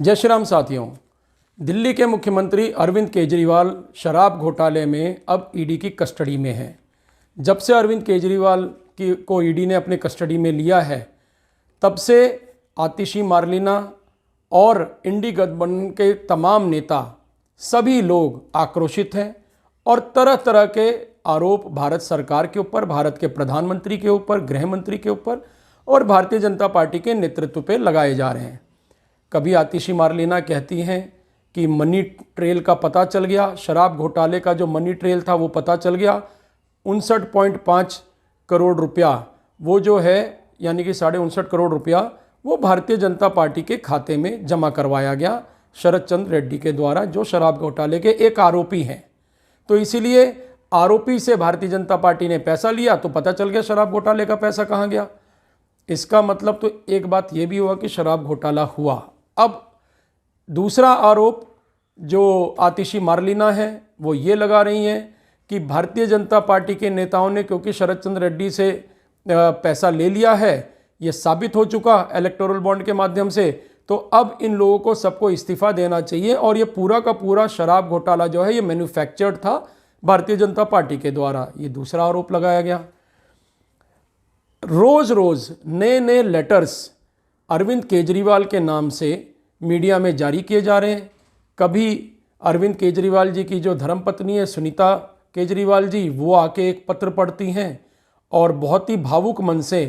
जय श्री राम साथियों। दिल्ली के मुख्यमंत्री अरविंद केजरीवाल शराब घोटाले में अब ईडी की कस्टडी में हैं। जब से अरविंद केजरीवाल को ईडी ने अपने कस्टडी में लिया है, तब से आतिशी मारलेना और इंडी गठबंधन के तमाम नेता सभी लोग आक्रोशित हैं और तरह तरह के आरोप भारत सरकार के ऊपर, भारत के प्रधानमंत्री के ऊपर, गृह मंत्री के ऊपर और भारतीय जनता पार्टी के नेतृत्व पे लगाए जा रहे हैं। कभी आतिशी मारलेना कहती हैं कि मनी ट्रेल का पता चल गया, शराब घोटाले का जो मनी ट्रेल था वो पता चल गया। 59.5 करोड़ रुपया वो जो है, यानी कि 59.5 करोड़ रुपया वो भारतीय जनता पार्टी के खाते में जमा करवाया गया शरद चंद्र रेड्डी के द्वारा, जो शराब घोटाले के एक आरोपी हैं। तो इसीलिए आरोपी से भारतीय जनता पार्टी ने पैसा लिया तो पता चल गया शराब घोटाले का पैसा कहाँ गया। इसका मतलब तो एक बात ये भी हुआ कि शराब घोटाला हुआ। अब दूसरा आरोप जो आतिशी मारलेना है वो ये लगा रही हैं कि भारतीय जनता पार्टी के नेताओं ने, क्योंकि शरद चंद्र रेड्डी से पैसा ले लिया है, ये साबित हो चुका इलेक्टोरल बॉन्ड के माध्यम से, तो अब इन लोगों को सबको इस्तीफा देना चाहिए और ये पूरा का पूरा शराब घोटाला जो है ये मैन्युफैक्चर्ड था भारतीय जनता पार्टी के द्वारा। ये दूसरा आरोप लगाया गया। रोज रोज नए नए लेटर्स अरविंद केजरीवाल के नाम से मीडिया में जारी किए जा रहे हैं। कभी अरविंद केजरीवाल जी की जो धर्मपत्नी है सुनीता केजरीवाल जी, वो आके एक पत्र पढ़ती हैं और बहुत ही भावुक मन से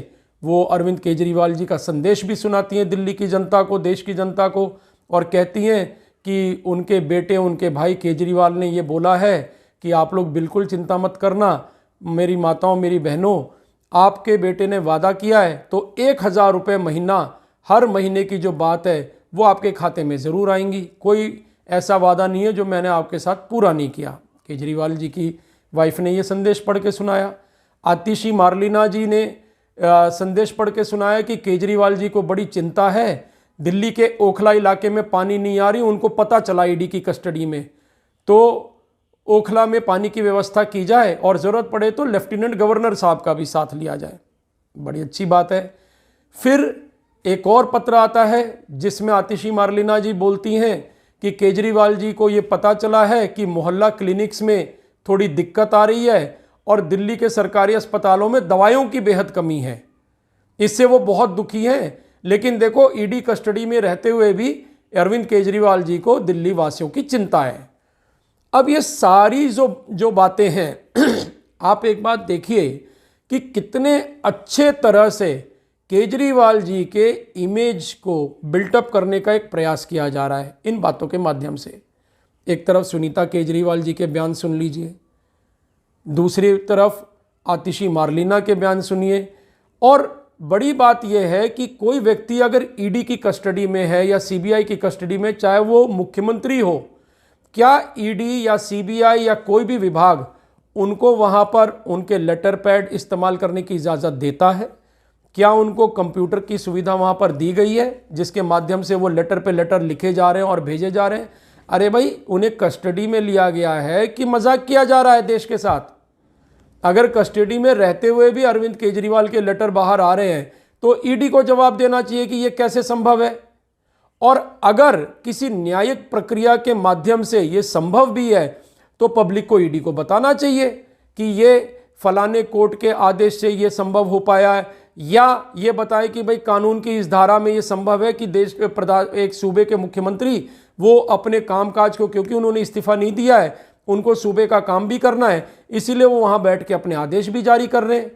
वो अरविंद केजरीवाल जी का संदेश भी सुनाती हैं दिल्ली की जनता को, देश की जनता को, और कहती हैं कि उनके बेटे, उनके भाई केजरीवाल ने ये बोला है कि आप लोग बिल्कुल चिंता मत करना, मेरी माताओं, मेरी बहनों, आपके बेटे ने वादा किया है तो 1000 रुपये महीना, हर महीने की जो बात है वो आपके खाते में ज़रूर आएंगी। कोई ऐसा वादा नहीं है जो मैंने आपके साथ पूरा नहीं किया। केजरीवाल जी की वाइफ ने ये संदेश पढ़ के सुनाया। आतिशी मारलेना जी ने संदेश पढ़ के सुनाया कि केजरीवाल जी को बड़ी चिंता है, दिल्ली के ओखला इलाके में पानी नहीं आ रही, उनको पता चला ईडी की कस्टडी में, तो ओखला में पानी की व्यवस्था की जाए और ज़रूरत पड़े तो लेफ्टिनेंट गवर्नर साहब का भी साथ लिया जाए। बड़ी अच्छी बात है। फिर एक और पत्र आता है जिसमें आतिशी मारलेना जी बोलती हैं कि केजरीवाल जी को ये पता चला है कि मोहल्ला क्लिनिक्स में थोड़ी दिक्कत आ रही है और दिल्ली के सरकारी अस्पतालों में दवाइयों की बेहद कमी है, इससे वो बहुत दुखी हैं। लेकिन देखो, ईडी कस्टडी में रहते हुए भी अरविंद केजरीवाल जी को दिल्ली वासियों की चिंता है। अब ये सारी जो बातें हैं आप एक बात देखिए कि कितने अच्छे तरह से केजरीवाल जी के इमेज को बिल्टअप करने का एक प्रयास किया जा रहा है इन बातों के माध्यम से। एक तरफ सुनीता केजरीवाल जी के बयान सुन लीजिए, दूसरी तरफ आतिशी मारलेना के बयान सुनिए। और बड़ी बात यह है कि कोई व्यक्ति अगर ईडी की कस्टडी में है या सीबीआई की कस्टडी में, चाहे वो मुख्यमंत्री हो, क्या ईडी या सीबीआई या कोई भी विभाग उनको वहाँ पर उनके लेटर पैड इस्तेमाल करने की इजाज़त देता है? क्या उनको कंप्यूटर की सुविधा वहाँ पर दी गई है जिसके माध्यम से वो लेटर पे लेटर लिखे जा रहे हैं और भेजे जा रहे हैं? अरे भाई, उन्हें कस्टडी में लिया गया है कि मजाक किया जा रहा है देश के साथ? अगर कस्टडी में रहते हुए भी अरविंद केजरीवाल के लेटर बाहर आ रहे हैं तो ईडी को जवाब देना चाहिए कि ये कैसे संभव है। और अगर किसी न्यायिक प्रक्रिया के माध्यम से ये संभव भी है तो पब्लिक को, ईडी को बताना चाहिए कि ये फलाने कोर्ट के आदेश से ये संभव हो पाया है, या ये बताए कि भाई कानून की इस धारा में ये संभव है कि देश के एक सूबे के मुख्यमंत्री वो अपने कामकाज को, क्योंकि उन्होंने इस्तीफा नहीं दिया है, उनको सूबे का काम भी करना है, इसीलिए वो वहाँ बैठ के अपने आदेश भी जारी कर रहे हैं।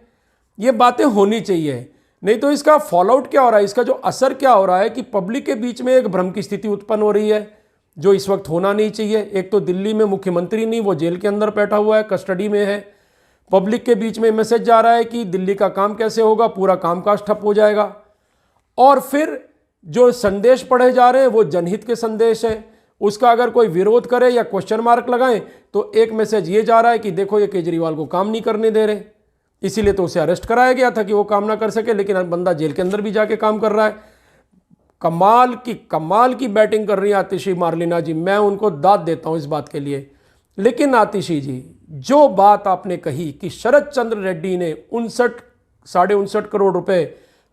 ये बातें होनी चाहिए, नहीं तो इसका फॉलोआउट क्या हो रहा है, इसका जो असर क्या हो रहा है कि पब्लिक के बीच में एक भ्रम की स्थिति उत्पन्न हो रही है जो इस वक्त होना नहीं चाहिए। एक तो दिल्ली में मुख्यमंत्री नहीं, वो जेल के अंदर बैठा हुआ है, कस्टडी में है। पब्लिक के बीच में मैसेज जा रहा है कि दिल्ली का काम कैसे होगा, पूरा कामकाज ठप हो जाएगा। और फिर जो संदेश पढ़े जा रहे हैं वो जनहित के संदेश है, उसका अगर कोई विरोध करे या क्वेश्चन मार्क लगाएं तो एक मैसेज ये जा रहा है कि देखो ये केजरीवाल को काम नहीं करने दे रहे, इसीलिए तो उसे अरेस्ट कराया गया था कि वो काम ना कर सके, लेकिन बंदा जेल के अंदर भी जाके काम कर रहा है। कमाल की बैटिंग कर रही है आतिशी मारलेना जी, मैं उनको दाद देता हूं इस बात के लिए। लेकिन आतिशी जी, जो बात आपने कही कि शरद चंद्र रेड्डी ने 59.5 करोड़ रुपए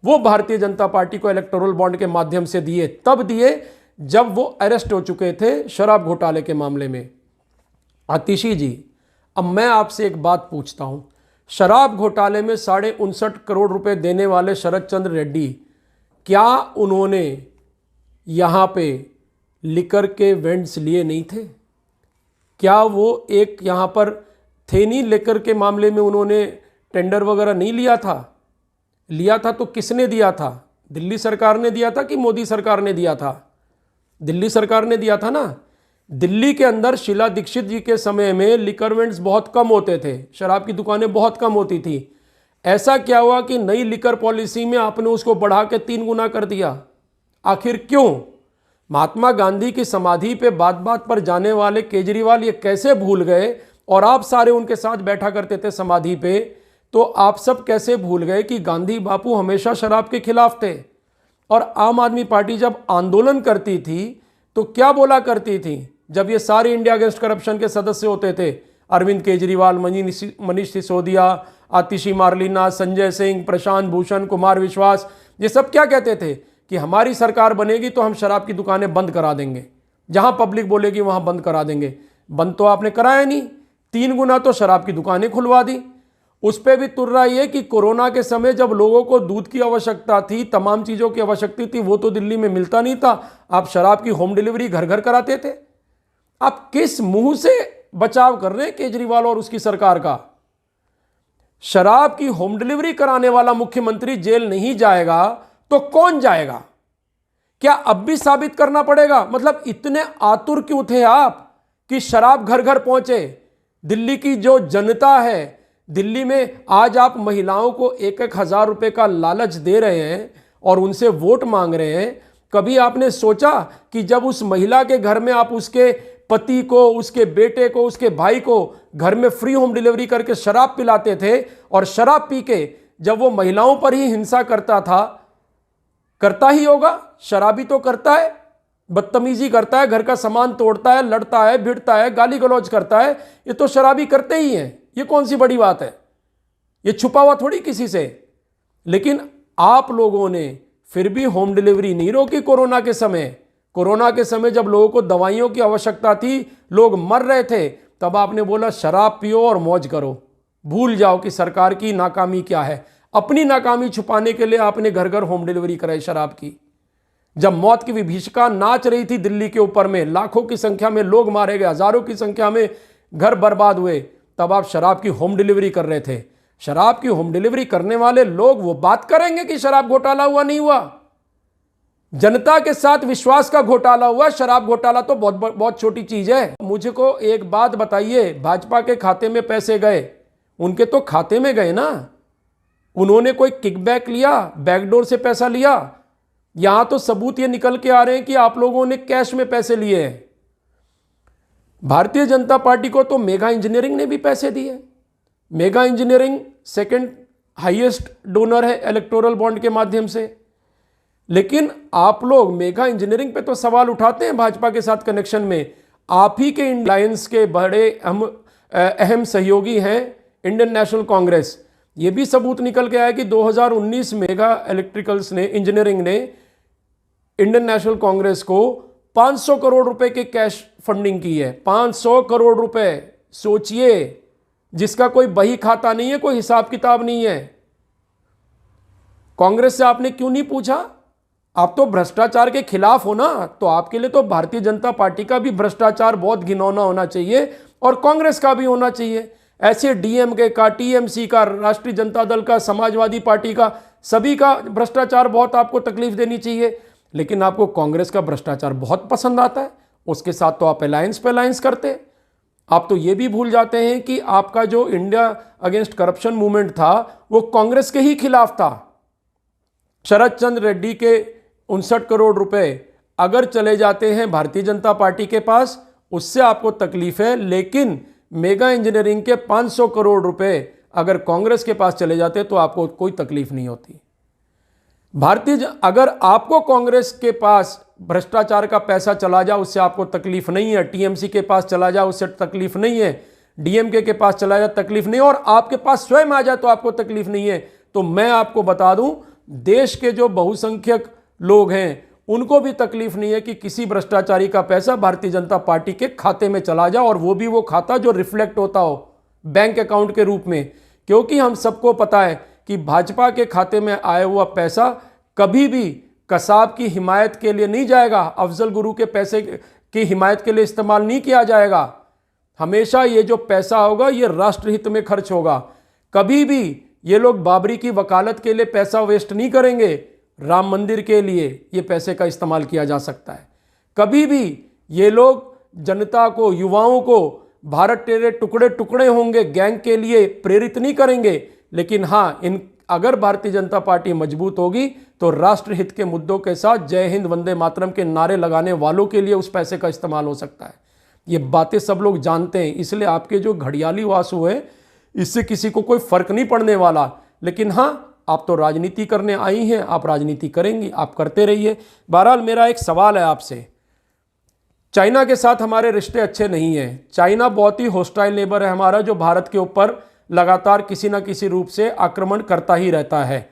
वो भारतीय जनता पार्टी को इलेक्टोरल बॉन्ड के माध्यम से दिए, तब दिए जब वो अरेस्ट हो चुके थे शराब घोटाले के मामले में। आतिशी जी, अब मैं आपसे एक बात पूछता हूं, शराब घोटाले में 59.5 करोड़ रुपए देने वाले शरद चंद्र रेड्डी, क्या उन्होंने यहां पे लिकर के वेंट्स लिए नहीं थे? क्या वो एक यहां पर थे नहीं? लेकर के मामले में उन्होंने टेंडर वगैरह नहीं लिया था? लिया था तो किसने दिया था? दिल्ली सरकार ने दिया था कि मोदी सरकार ने दिया था? दिल्ली सरकार ने दिया था ना। दिल्ली के अंदर शीला दीक्षित जी के समय में लिकर वेंट्स बहुत कम होते थे, शराब की दुकानें बहुत कम होती थी। ऐसा क्या हुआ कि नई लिकर पॉलिसी में आपने उसको बढ़ा के 3 गुना कर दिया? आखिर क्यों? महात्मा गांधी की समाधि पे बात बात पर जाने वाले केजरीवाल ये कैसे भूल गए, और आप सारे उनके साथ बैठा करते थे समाधि पे, तो आप सब कैसे भूल गए कि गांधी बापू हमेशा शराब के खिलाफ थे? और आम आदमी पार्टी जब आंदोलन करती थी तो क्या बोला करती थी? जब ये सारे इंडिया अगेंस्ट करप्शन के सदस्य होते थे, अरविंद केजरीवाल, मनीष सिसोदिया, आतिशी मार्लिना, संजय सिंह, प्रशांत भूषण, कुमार विश्वास, ये सब क्या कहते थे कि हमारी सरकार बनेगी तो हम शराब की दुकानें बंद करा देंगे, जहां पब्लिक बोलेगी वहां बंद करा देंगे। बंद तो आपने कराया नहीं, 3 गुना तो शराब की दुकानें खुलवा दी। उस पर भी तुर रहा है कि कोरोना के समय जब लोगों को दूध की आवश्यकता थी, तमाम चीज़ों की आवश्यकता थी, वो तो दिल्ली में मिलता नहीं था, आप शराब की होम डिलीवरी घर घर कराते थे। आप किस मुंह से बचाव कर रहे हैं केजरीवाल और उसकी सरकार का? शराब की होम डिलीवरी कराने वाला मुख्यमंत्री जेल नहीं जाएगा तो कौन जाएगा? क्या अब भी साबित करना पड़ेगा? मतलब इतने आतुर क्यों थे आप कि शराब घर घर पहुंचे? दिल्ली की जो जनता है, दिल्ली में आज आप महिलाओं को 1-1 हजार रुपए का लालच दे रहे हैं और उनसे वोट मांग रहे हैं। कभी आपने सोचा कि जब उस महिला के घर में आप उसके पति को, उसके बेटे को, उसके भाई को घर में फ्री होम डिलीवरी करके शराब पिलाते थे, और शराब पी के जब वो महिलाओं पर ही हिंसा करता था, करता ही होगा, शराबी तो करता है, बदतमीजी करता है, घर का सामान तोड़ता है, लड़ता है, भिड़ता है, गाली गलौज करता है, ये तो शराबी करते ही हैं। ये कौन सी बड़ी बात है? ये छुपा हुआ थोड़ी किसी से। लेकिन आप लोगों ने फिर भी होम डिलीवरी नहीं रोकी कोरोना के समय। कोरोना के समय जब लोगों को दवाइयों की आवश्यकता थी, लोग मर रहे थे, तब आपने बोला शराब पियो और मौज करो, भूल जाओ कि सरकार की नाकामी क्या है। अपनी नाकामी छुपाने के लिए आपने घर घर होम डिलीवरी कराई शराब की। जब मौत की विभीषिका नाच रही थी दिल्ली के ऊपर में, लाखों की संख्या में लोग मारे गए, हजारों की संख्या में घर बर्बाद हुए, तब आप शराब की होम डिलीवरी कर रहे थे। शराब की होम डिलीवरी करने वाले लोग वो बात करेंगे कि शराब घोटाला हुआ नहीं हुआ? जनता के साथ विश्वास का घोटाला हुआ। शराब घोटाला तो बहुत बहुत छोटी चीज है। मुझे को एक बात बताइए, भाजपा के खाते में पैसे गए, उनके तो खाते में गए ना, उन्होंने कोई किकबैक लिया, बैकडोर से पैसा लिया? यहां तो सबूत ये निकल के आ रहे हैं कि आप लोगों ने कैश में पैसे लिए हैं। भारतीय जनता पार्टी को तो मेगा इंजीनियरिंग ने भी पैसे दिए। Mega engineering second highest donor है इलेक्टोरल बॉन्ड के माध्यम से। लेकिन आप लोग मेगा इंजीनियरिंग पे तो सवाल उठाते हैं भाजपा के साथ कनेक्शन में। आप ही के अलायंस के बड़े अहम सहयोगी हैं इंडियन नेशनल कांग्रेस। ये भी सबूत निकल के आया कि 2019 मेगा इलेक्ट्रिकल्स ने, इंजीनियरिंग ने इंडियन नेशनल कांग्रेस को 500 करोड़ रुपए के कैश फंडिंग की है। 500 करोड़ रुपए, सोचिए, जिसका कोई बही खाता नहीं है, कोई हिसाब किताब नहीं है। कांग्रेस से आपने क्यों नहीं पूछा? आप तो भ्रष्टाचार के खिलाफ हो ना, तो आपके लिए तो भारतीय जनता पार्टी का भी भ्रष्टाचार बहुत घिनौना होना चाहिए और कांग्रेस का भी होना चाहिए। ऐसे डीएमके का, टीएमसी का, राष्ट्रीय जनता दल का, समाजवादी पार्टी का, सभी का भ्रष्टाचार बहुत आपको तकलीफ देनी चाहिए। लेकिन आपको कांग्रेस का भ्रष्टाचार बहुत पसंद आता है, उसके साथ तो आप अलायंस पे अलायंस करते। आप तो ये भी भूल जाते हैं कि आपका जो इंडिया अगेंस्ट करप्शन मूवमेंट था वो कांग्रेस के ही खिलाफ था। शरद चंद्र रेड्डी के 59 करोड़ रुपए अगर चले जाते हैं भारतीय जनता पार्टी के पास, उससे आपको तकलीफ है, लेकिन मेगा इंजीनियरिंग के 500 करोड़ रुपए अगर कांग्रेस के पास चले जाते तो आपको कोई तकलीफ नहीं होती। अगर आपको कांग्रेस के पास भ्रष्टाचार का पैसा चला जाए उससे आपको तकलीफ नहीं है, टीएमसी के पास चला जाए उससे तकलीफ नहीं है, डीएमके के पास चला जाए तकलीफ नहीं, और आपके पास स्वयं आ जाए तो आपको तकलीफ नहीं है, तो मैं आपको बता दूं, देश के जो बहुसंख्यक लोग हैं उनको भी तकलीफ नहीं है कि किसी भ्रष्टाचारी का पैसा भारतीय जनता पार्टी के खाते में चला जाए, और वो भी वो खाता जो रिफ्लेक्ट होता हो बैंक अकाउंट के रूप में। क्योंकि हम सबको पता है कि भाजपा के खाते में आया हुआ पैसा कभी भी कसाब की हिमायत के लिए नहीं जाएगा, अफजल गुरु के पैसे की हिमायत के लिए इस्तेमाल नहीं किया जाएगा। हमेशा ये जो पैसा होगा ये राष्ट्रहित में खर्च होगा। कभी भी ये लोग बाबरी की वकालत के लिए पैसा वेस्ट नहीं करेंगे, राम मंदिर के लिए ये पैसे का इस्तेमाल किया जा सकता है। कभी भी ये लोग जनता को, युवाओं को भारत तेरे टुकड़े टुकड़े होंगे गैंग के लिए प्रेरित नहीं करेंगे। लेकिन हाँ, अगर भारतीय जनता पार्टी मजबूत होगी तो राष्ट्रहित के मुद्दों के साथ जय हिंद वंदे मातरम के नारे लगाने वालों के लिए उस पैसे का इस्तेमाल हो सकता है। ये बातें सब लोग जानते हैं, इसलिए आपके जो घड़ियाली वासु है इससे किसी को कोई फर्क नहीं पड़ने वाला। लेकिन हाँ, आप तो राजनीति करने आई हैं, आप राजनीति करेंगी, आप करते रहिए। बहरहाल मेरा एक सवाल है आपसे, चाइना के साथ हमारे रिश्ते अच्छे नहीं हैं। चाइना बहुत ही होस्टाइल नेबर है हमारा, जो भारत के ऊपर लगातार किसी ना किसी रूप से आक्रमण करता ही रहता है।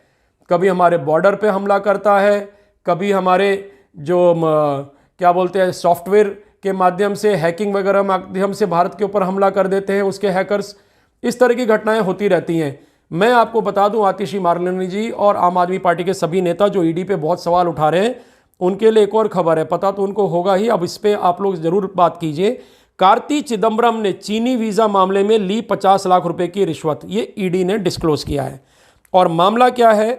कभी हमारे बॉर्डर पे हमला करता है, कभी हमारे जो क्या बोलते हैं सॉफ्टवेयर के माध्यम से, हैकिंग वगैरह माध्यम से भारत के ऊपर हमला कर देते हैं उसके हैकर्स। इस तरह की घटनाएं होती रहती हैं। मैं आपको बता दूं, आतिशी मारलेनी जी और आम आदमी पार्टी के सभी नेता जो ईडी पे बहुत सवाल उठा रहे हैं, उनके लिए एक और खबर है, पता तो उनको होगा ही, अब इस पर आप लोग जरूर बात कीजिए। कार्ति चिदम्बरम ने चीनी वीज़ा मामले में ली 50 लाख रुपए की रिश्वत, ये ईडी ने डिस्क्लोज किया है। और मामला क्या है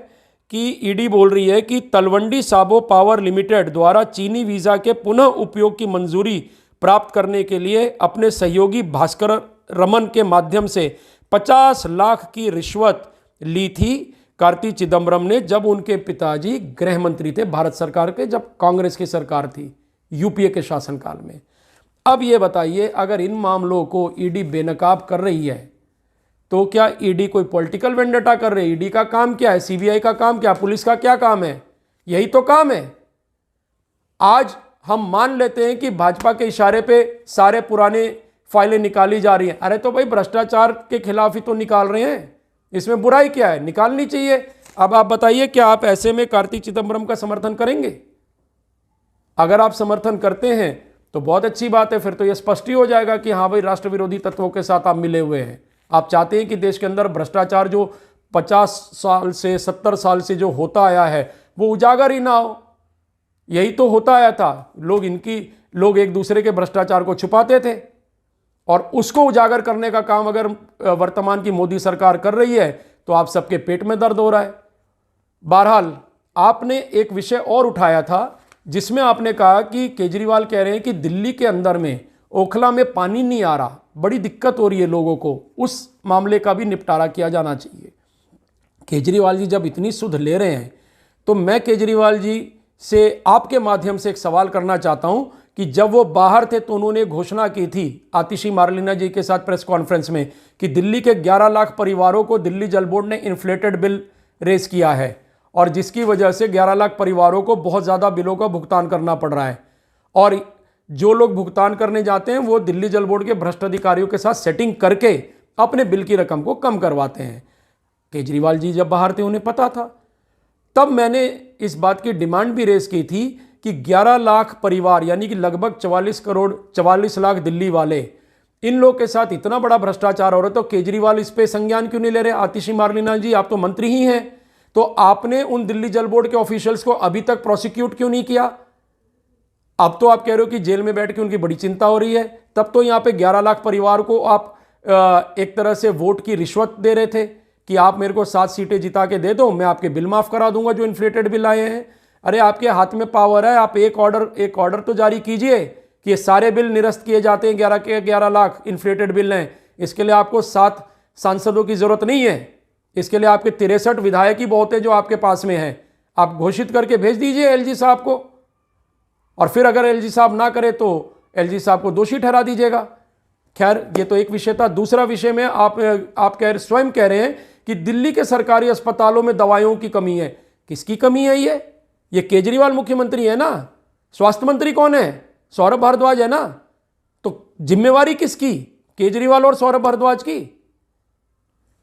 कि ईडी बोल रही है कि तलवंडी साबो पावर लिमिटेड द्वारा चीनी वीज़ा के पुनः उपयोग की मंजूरी प्राप्त करने के लिए अपने सहयोगी भास्कर रमन के माध्यम से 50 लाख की रिश्वत ली थी कार्ति चिदम्बरम ने, जब उनके पिताजी गृह मंत्री थे भारत सरकार के, जब कांग्रेस की सरकार थी यूपीए के शासनकाल में। अब ये बताइए, अगर इन मामलों को ईडी बेनकाब कर रही है तो क्या ईडी कोई पॉलिटिकल वेंडेटा कर रही है? ईडी का काम क्या है? सीबीआई का काम क्या? पुलिस का क्या काम है? यही तो काम है। आज हम मान लेते हैं कि भाजपा के इशारे पे सारे पुराने फाइलें निकाली जा रही हैं। अरे तो भाई भ्रष्टाचार के खिलाफ ही तो निकाल रहे हैं, इसमें बुराई क्या है? निकालनी चाहिए। अब आप बताइए, क्या आप ऐसे में कार्ति चिदम्बरम का समर्थन करेंगे? अगर आप समर्थन करते हैं तो बहुत अच्छी बात है, फिर तो यह स्पष्ट ही हो जाएगा कि हाँ भाई, राष्ट्र विरोधी तत्वों के साथ आप मिले हुए हैं। आप चाहते हैं कि देश के अंदर भ्रष्टाचार जो 50 साल से 70 साल से जो होता आया है वो उजागर ही ना हो। यही तो होता आया था, लोग एक दूसरे के भ्रष्टाचार को छुपाते थे, और उसको उजागर करने का काम अगर वर्तमान की मोदी सरकार कर रही है तो आप सबके पेट में दर्द हो रहा है। बहरहाल, आपने एक विषय और उठाया था जिसमें आपने कहा कि केजरीवाल कह रहे हैं कि दिल्ली के अंदर में ओखला में पानी नहीं आ रहा, बड़ी दिक्कत हो रही है लोगों को, उस मामले का भी निपटारा किया जाना चाहिए। केजरीवाल जी जब इतनी सुध ले रहे हैं तो मैं केजरीवाल जी से आपके माध्यम से एक सवाल करना चाहता हूं कि जब वो बाहर थे तो उन्होंने घोषणा की थी आतिशी मारलेना जी के साथ प्रेस कॉन्फ्रेंस में कि दिल्ली के 11 लाख परिवारों को दिल्ली जल बोर्ड ने इन्फ्लेटेड बिल रेज किया है, और जिसकी वजह से 11 लाख परिवारों को बहुत ज़्यादा बिलों का भुगतान करना पड़ रहा है। और जो लोग भुगतान करने जाते हैं वो दिल्ली जल बोर्ड के भ्रष्ट अधिकारियों के साथ सेटिंग करके अपने बिल की रकम को कम करवाते हैं। केजरीवाल जी जब बाहर थे उन्हें पता था। तब मैंने इस बात की डिमांड भी रेज की थी कि 11 लाख परिवार यानी कि लगभग 44 लाख दिल्ली वाले, इन लोग के साथ इतना बड़ा भ्रष्टाचार हो रहा है, तो केजरीवाल इस पे संज्ञान क्यों नहीं ले रहे? आतिशी मारलेना जी, आप तो मंत्री ही हैं, तो आपने उन दिल्ली जल बोर्ड के ऑफिशियल्स को अभी तक प्रोसिक्यूट क्यों नहीं किया? अब तो आप कह रहे हो कि जेल में बैठ के उनकी बड़ी चिंता हो रही है, तब तो यहां पे 11 लाख परिवार को आप एक तरह से वोट की रिश्वत दे रहे थे कि आप मेरे को 7 सीटें जिता के दे दो, मैं आपके बिल माफ करा दूंगा जो इन्फ्लेटेड बिल आए हैं। अरे आपके हाथ में पावर है, आप एक ऑर्डर तो जारी कीजिए कि ये सारे बिल निरस्त किए जाते हैं। 11 के 11 लाख इन्फ्लेटेड बिल हैं, इसके लिए आपको 7 सांसदों की जरूरत नहीं है, इसके लिए आपके 63 विधायक ही बहुत है जो आपके पास में हैं। आप घोषित करके भेज दीजिए एलजी साहब को, और फिर अगर एलजी साहब ना करे तो एलजी साहब को दोषी ठहरा दीजिएगा। खैर, ये तो एक विषय था। दूसरा विषय में आप स्वयं कह रहे हैं कि दिल्ली के सरकारी अस्पतालों में दवाइयों की कमी है। किसकी कमी है? ये केजरीवाल मुख्यमंत्री है ना, स्वास्थ्य मंत्री कौन है? सौरभ भारद्वाज है ना। तो जिम्मेवारी किसकी? केजरीवाल और सौरभ भारद्वाज की।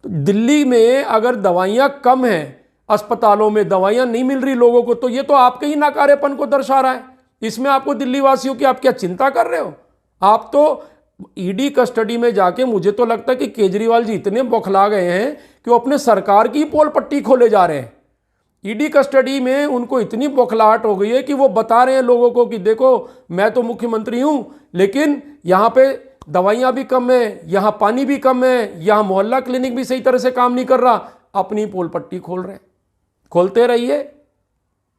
तो दिल्ली में अगर दवाइयां कम हैं अस्पतालों में दवाइयां नहीं मिल रही लोगों को, तो ये तो आपके ही नाकारेपन को दर्शा रहा है। इसमें आपको दिल्ली वासियों की आप क्या चिंता कर रहे हो? आप तो ईडी कस्टडी में जाके, मुझे तो लगता है कि केजरीवाल जी इतने बौखला गए हैं कि वो अपने सरकार की पोल पट्टी खोले जा रहे हैं। ईडी कस्टडी में उनको इतनी बौखलाहट हो गई है कि वो बता रहे हैं लोगों को कि देखो मैं तो मुख्यमंत्री हूं, लेकिन यहां पे दवाइयां भी कम है, यहां पानी भी कम है, यहां मोहल्ला क्लिनिक भी सही तरह से काम नहीं कर रहा। अपनी पोल पट्टी खोल रहे हैं। खोलते रहिए,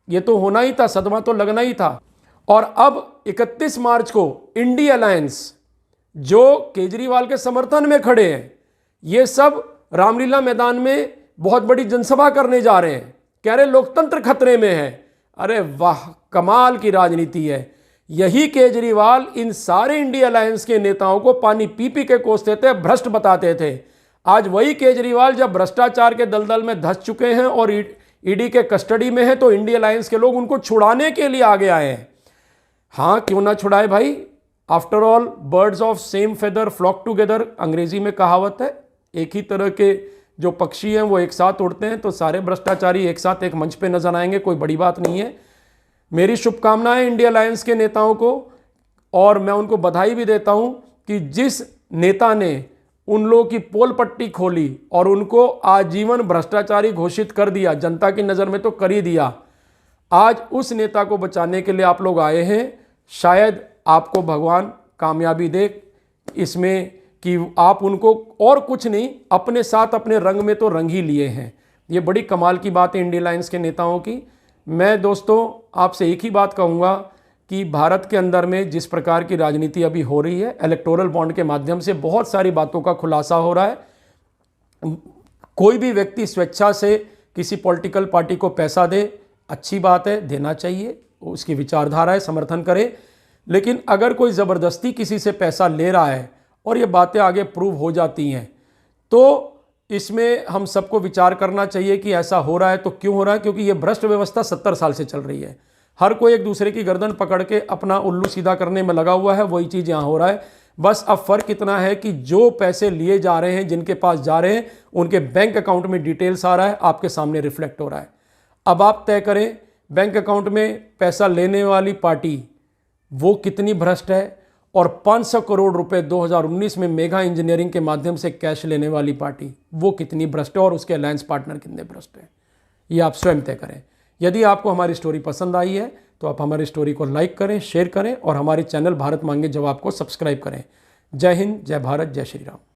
ये तो होना ही था, सदमा तो लगना ही था। और अब 31 मार्च को इंडी अलायंस जो केजरीवाल के समर्थन में खड़े हैं, ये सब रामलीला मैदान में बहुत बड़ी जनसभा करने जा रहे हैं। कह रहे लोकतंत्र खतरे में है। अरे वाह, कमाल की राजनीति है। यही केजरीवाल इन सारे इंडिया अलायंस के नेताओं को पानी पी पी के कोसते थे, भ्रष्ट बताते थे। आज वही केजरीवाल जब भ्रष्टाचार के दलदल में धंस चुके हैं और ईडी के कस्टडी में है, तो इंडिया अलायंस के लोग उनको छुड़ाने के लिए आगे आए हैं। हाँ, क्यों ना छुड़ाए भाई। After all birds of same feather flock together, अंग्रेजी में कहावत है। एक ही तरह के जो पक्षी हैं वो एक साथ उड़ते हैं, तो सारे भ्रष्टाचारी एक साथ एक मंच पे नजर आएंगे, कोई बड़ी बात नहीं है। मेरी शुभकामनाएं इंडिया अलायंस के नेताओं को, और मैं उनको बधाई भी देता हूं कि जिस नेता ने उन लोगों की पोल पट्टी खोली और उनको आजीवन भ्रष्टाचारी घोषित कर दिया, जनता की नज़र में तो कर ही दिया, आज उस नेता को बचाने के लिए आप लोग आए हैं। शायद आपको भगवान कामयाबी दे इसमें कि आप उनको और कुछ नहीं, अपने साथ अपने रंग में तो रंग ही लिए हैं। ये बड़ी कमाल की बात है इंडिया अलायंस के नेताओं की। मैं दोस्तों आपसे एक ही बात कहूँगा कि भारत के अंदर में जिस प्रकार की राजनीति अभी हो रही है, इलेक्टोरल बॉन्ड के माध्यम से बहुत सारी बातों का खुलासा हो रहा है। कोई भी व्यक्ति स्वेच्छा से किसी पॉलिटिकल पार्टी को पैसा दे, अच्छी बात है, देना चाहिए, उसकी विचारधारा है, समर्थन करे। लेकिन अगर कोई ज़बरदस्ती किसी से पैसा ले रहा है और ये बातें आगे प्रूव हो जाती हैं, तो इसमें हम सबको विचार करना चाहिए कि ऐसा हो रहा है तो क्यों हो रहा है। क्योंकि ये भ्रष्ट व्यवस्था 70 साल से चल रही है। हर कोई एक दूसरे की गर्दन पकड़ के अपना उल्लू सीधा करने में लगा हुआ है। वही चीज़ यहाँ हो रहा है। बस अब फ़र्क इतना है कि जो पैसे लिए जा रहे हैं, जिनके पास जा रहे हैं, उनके बैंक अकाउंट में डिटेल्स आ रहा है, आपके सामने रिफ्लेक्ट हो रहा है। अब आप तय करें, बैंक अकाउंट में पैसा लेने वाली पार्टी वो कितनी भ्रष्ट है, और 500 करोड़ रुपए 2019 में मेगा इंजीनियरिंग के माध्यम से कैश लेने वाली पार्टी वो कितनी भ्रष्ट है, और उसके अलायंस पार्टनर कितने भ्रष्ट हैं, ये आप स्वयं तय करें। यदि आपको हमारी स्टोरी पसंद आई है तो आप हमारी स्टोरी को लाइक करें, शेयर करें, और हमारे चैनल भारत मांगे जवाब को सब्सक्राइब करें। जय हिंद, जय भारत, जय श्री राम।